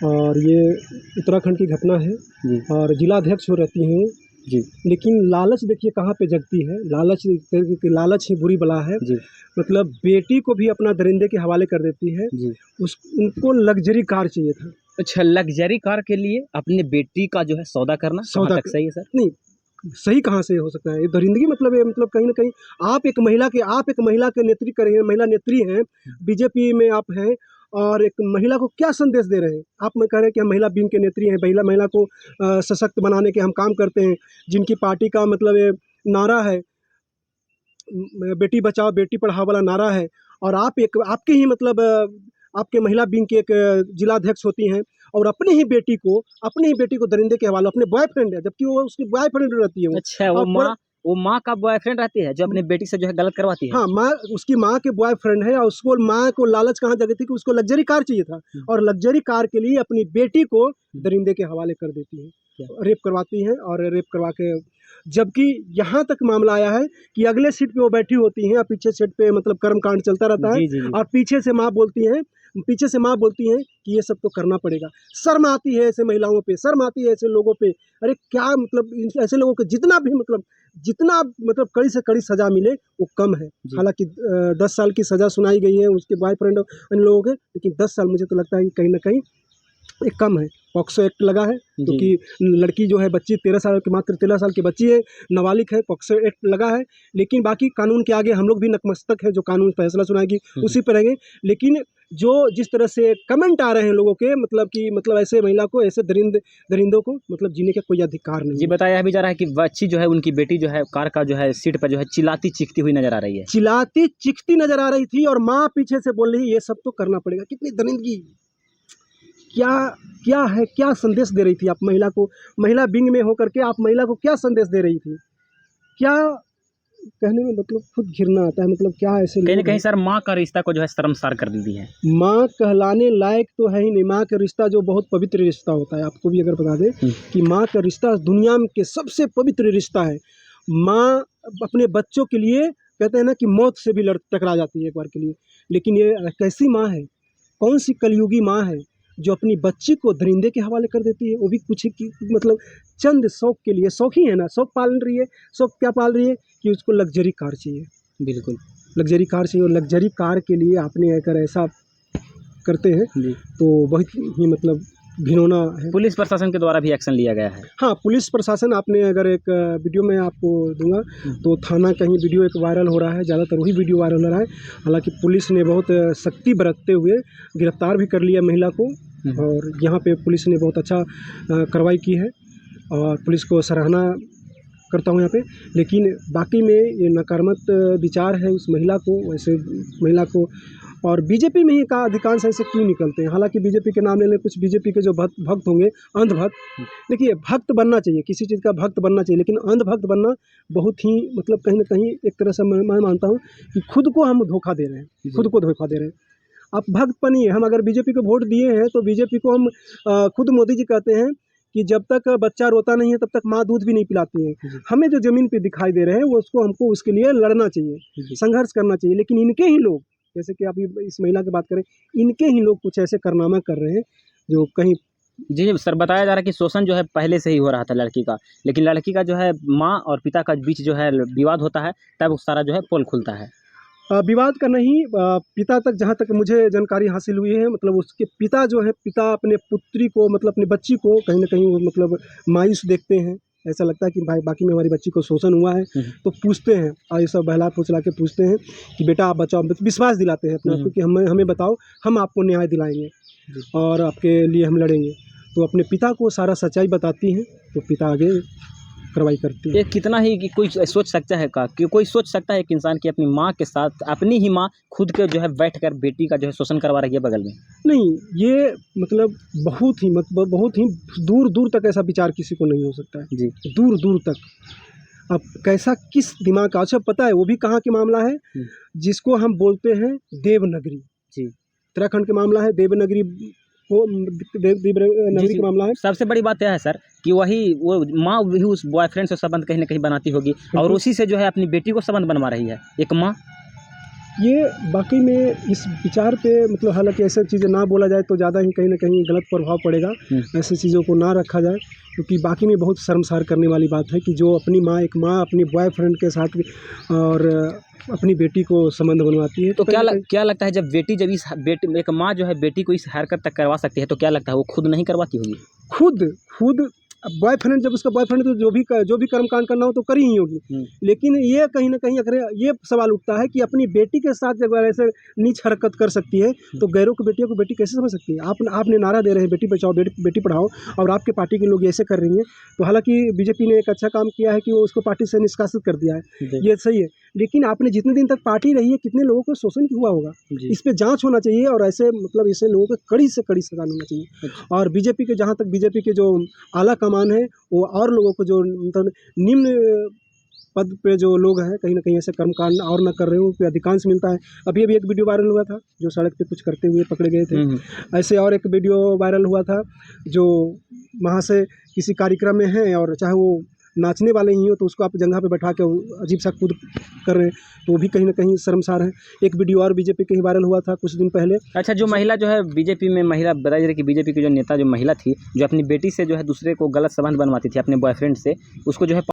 और ये उत्तराखंड की घटना है जी और जिलाध्यक्ष हो रहती हैं जी लेकिन लालच देखिए कहाँ पे जगती है। लालच ही बुरी बला है। जी मतलब बेटी को भी अपना दरिंदे के हवाले कर देती है। जी। उनको लग्जरी कार चाहिए था। अच्छा, लग्जरी कार के लिए अपने बेटी का जो है सौदा करना कहाँ तक सही है सर? नहीं, सही कहाँ से हो सकता है? ये दरिंदगी मतलब है, मतलब कहीं न कहीं आप एक महिला के नेत्री कर रही हैं, महिला नेत्री हैं, बीजेपी में आप हैं और एक महिला को क्या संदेश दे रहे हैं? आप में कह रहे हैं कि हम महिला विंग के नेत्री हैं, महिला को सशक्त बनाने के हम काम करते हैं, जिनकी पार्टी का मतलब ये नारा है बेटी बचाओ बेटी पढ़ाओ वाला नारा है और आप एक आपके ही मतलब आपके महिला विंग के एक जिलाध्यक्ष होती हैं और अपनी ही बेटी को दरिंदे के हवाले अपने बॉयफ्रेंड है, जबकि वो उसकी बॉयफ्रेंड रहती है वो। अच्छा, वो माँ का बॉयफ्रेंड रहती है जो अपनी बेटी से जो है गलत करवाती है। हाँ, उसकी माँ के बॉयफ्रेंड है और उसको माँ को लालच कहाँ जगी थी कि उसको लग्जरी कार चाहिए था और लग्जरी कार के लिए अपनी बेटी को दरिंदे के हवाले कर देती है, रेप करवाती हैं और रेप करवा के जबकि यहाँ तक मामला आया है कि अगले सीट पे वो बैठी होती हैं और पीछे सीट पे मतलब कर्मकांड चलता रहता है। जी जी जी। और पीछे से माँ बोलती हैं कि ये सब तो करना पड़ेगा। शर्म आती है ऐसे महिलाओं पे, शर्म आती है ऐसे लोगों पे। अरे क्या मतलब ऐसे लोगों को जितना मतलब कड़ी से कड़ी सजा मिले वो कम है। हालांकि 10 साल की सजा सुनाई गई है उसके बॉयफ्रेंड इन लोगों के, लेकिन 10 साल मुझे तो लगता है कि कहीं ना कहीं एक कम है। पॉक्सो एक्ट लगा है क्योंकि लड़की जो है बच्ची 13 साल की, मात्र 13 साल की बच्ची है, नाबालिग है, पॉक्सो एक्ट लगा है। लेकिन बाकी कानून के आगे हम लोग भी नतमस्तक है, जो कानून फैसला सुनाएगी उसी पर रहेंगे। लेकिन जो जिस तरह से कमेंट आ रहे हैं लोगों के मतलब कि मतलब ऐसे महिला को, ऐसे दरिंदों को मतलब जीने का कोई अधिकार नहीं। जी, बताया भी जा रहा है कि बच्ची जो है उनकी बेटी जो है कार का जो है सीट पर जो है चिल्लाती चीखती हुई नजर आ रही है। चिल्लाती चीखती नजर आ रही थी और माँ पीछे से बोल रही है ये सब तो करना पड़ेगा। कितनी दरिंदगी, क्या है, क्या संदेश दे रही थी आप महिला को? महिला विंग में होकर के आप महिला को क्या संदेश दे रही थी? क्या कहने में मतलब खुद घिरना आता है। मतलब क्या ऐसे कहीं ना लोग कहीं हैं? सर माँ का रिश्ता को जो है शर्मसार कर दी है। माँ कहलाने लायक तो है ही नहीं। माँ का रिश्ता जो बहुत पवित्र रिश्ता होता है, आपको भी अगर बता दें कि माँ का रिश्ता दुनिया के सबसे पवित्र रिश्ता है। माँ अपने बच्चों के लिए कहते हैं ना कि मौत से भी टकरा जाती है एक बार के लिए। लेकिन ये कैसी माँ है, कौन सी कलयुगी माँ है जो अपनी बच्ची को दरिंदे के हवाले कर देती है, वो भी कुछ की मतलब चंद शौक के लिए। शौक ही है ना, शौक पाल रही है। शौक क्या पाल रही है कि उसको लग्जरी कार चाहिए। बिल्कुल, लग्जरी कार चाहिए और लग्जरी कार के लिए आपने अगर ऐसा करते हैं तो बहुत ही मतलब घिनौना है। पुलिस प्रशासन के द्वारा भी एक्शन लिया गया है। हाँ, पुलिस प्रशासन, आपने अगर एक वीडियो में आपको दूंगा तो थाना कहीं वीडियो एक वायरल हो रहा है, ज़्यादातर वही वीडियो वायरल हो रहा है। हालांकि पुलिस ने बहुत सख्ती बरतते हुए गिरफ्तार भी कर लिया महिला को और यहाँ पे पुलिस ने बहुत अच्छा कार्रवाई की है और पुलिस को सराहना करता हूँ यहाँ पे। लेकिन बाकी में ये नकारात्मक विचार है उस महिला को, वैसे महिला को और बीजेपी में ही का अधिकांश ऐसे क्यों निकलते हैं। हालांकि बीजेपी के नाम लेने कुछ बीजेपी के जो भक्त होंगे, अंधभक्त, देखिए भक्त बनना चाहिए, किसी चीज़ का भक्त बनना चाहिए, लेकिन अंधभक्त बनना बहुत ही मतलब कहीं ना कहीं एक तरह से मैं मानता हूँ कि खुद को हम धोखा दे रहे हैं, खुद को धोखा दे रहे हैं। आप भक्त बनिए। हम अगर बीजेपी को वोट दिए हैं तो बीजेपी को हम खुद मोदी जी कहते हैं कि जब तक बच्चा रोता नहीं है तब तक माँ दूध भी नहीं पिलाती है। हमें जो ज़मीन पे दिखाई दे रहे हैं वो उसको हमको उसके लिए लड़ना चाहिए, संघर्ष करना चाहिए। लेकिन इनके ही लोग, जैसे कि अभी इस महिला की बात करें, इनके ही लोग कुछ ऐसे कारनामा कर रहे हैं जो कहीं। जी सर, बताया जा रहा है कि शोषण जो है पहले से ही हो रहा था लड़की का, लेकिन लड़की का जो है माँ और पिता का बीच जो है विवाद होता है तब सारा जो है पोल खुलता है। विवाद का नहीं, पिता तक जहाँ तक मुझे जानकारी हासिल हुई है मतलब उसके पिता जो है, पिता अपने पुत्री को मतलब अपनी बच्ची को कहीं ना कहीं वो मतलब मायूस देखते हैं। ऐसा लगता है कि भाई बाकी में हमारी बच्ची को शोषण हुआ है तो पूछते हैं और ये सब बहला फुसला के पूछते हैं कि बेटा आप बचाओ, विश्वास दिलाते हैं अपने आप को कि हमें बताओ, हम आपको न्याय दिलाएंगे और आपके लिए हम लड़ेंगे। तो अपने पिता को सारा सच्चाई बताती हैं तो पिता आगे कार्रवाई करती है। ये कितना ही कि कोई सोच सकता है कि कोई सोच सकता है कि इंसान की अपनी माँ के साथ अपनी ही माँ खुद के जो है बैठकर बेटी का जो है शोषण करवा रही है बगल में। नहीं, ये मतलब बहुत ही दूर दूर तक ऐसा विचार किसी को नहीं हो सकता है जी, दूर दूर तक। अब कैसा किस दिमाग का, अच्छा पता है वो भी कहाँ की मामला है, जिसको हम बोलते हैं देवनगरी। जी, उत्तराखंड का मामला है देवनगरी, वो देवनगरी का मामला है। सबसे बड़ी बात यह है सर कि वो माँ भी उस बॉयफ्रेंड से संबंध कहीं ना कहीं बनाती होगी और उसी से जो है अपनी बेटी को संबंध बनवा रही है एक माँ। ये वाकई में इस विचार पे मतलब हालांकि ऐसी चीज़ें ना बोला जाए तो ज़्यादा ही कहीं ना कहीं गलत प्रभाव पड़ेगा। ऐसी चीज़ों को ना रखा जाए, क्योंकि बाकी में बहुत शर्मसार करने वाली बात है कि जो अपनी माँ, एक माँ अपनी बॉयफ्रेंड के साथ और अपनी बेटी को संबंध बनवाती है। तो कहीं ना कहीं क्या लगता है, जब बेटी जब इस बेटी एक माँ जो है बेटी को इस हरकत तक करवा सकती है, तो क्या लगता है वो खुद नहीं करवाती होगी? खुद बॉयफ्रेंड, जब उसका बॉयफ्रेंड तो जो भी कर्मकांड करना हो तो कर ही होगी। लेकिन ये कहीं ना कहीं अगर ये सवाल उठता है कि अपनी बेटी के साथ जब ऐसे नीच हरकत कर सकती है तो गैरों की बेटियों को बेटी कैसे समझ सकती है? आपने नारा दे रहे हैं बेटी बचाओ बेटी पढ़ाओ, और आपके पार्टी के लोग ऐसे कर रही हैं। तो हालांकि बीजेपी ने एक अच्छा काम किया है कि वो उसको पार्टी से निष्कासित कर दिया है, ये सही है। लेकिन आपने जितने दिन तक पार्टी रही है, कितने लोगों को शोषण हुआ होगा, इस पे जांच होना चाहिए और ऐसे मतलब ऐसे लोगों को कड़ी से कड़ी सजा मिलना चाहिए। और बीजेपी के, जहाँ तक बीजेपी के जो आला कमान है, वो और लोगों को जो मतलब निम्न पद पे जो लोग हैं कहीं ना कहीं ऐसे कर्मकांड और न कर रहे हो, उन पे अधिकांश मिलता है। अभी एक वीडियो वायरल हुआ था जो सड़क पे कुछ करते हुए पकड़े गए थे। ऐसे और एक वीडियो वायरल हुआ था जो वहाँ से किसी कार्यक्रम में है और चाहे वो नाचने वाले ही हो तो उसको आप जगह पे बैठा के अजीब सा कूद कर रहे हैं, तो वो भी कहीं ना कहीं शर्मसार है। एक वीडियो और बीजेपी के ही वायरल हुआ था कुछ दिन पहले। अच्छा, जो महिला जो है बीजेपी में महिला बताई जा रही है कि बीजेपी की जो नेता जो महिला थी, जो अपनी बेटी से जो है दूसरे को गलत संबंध बनवाती थी अपने बॉयफ्रेंड से, उसको जो है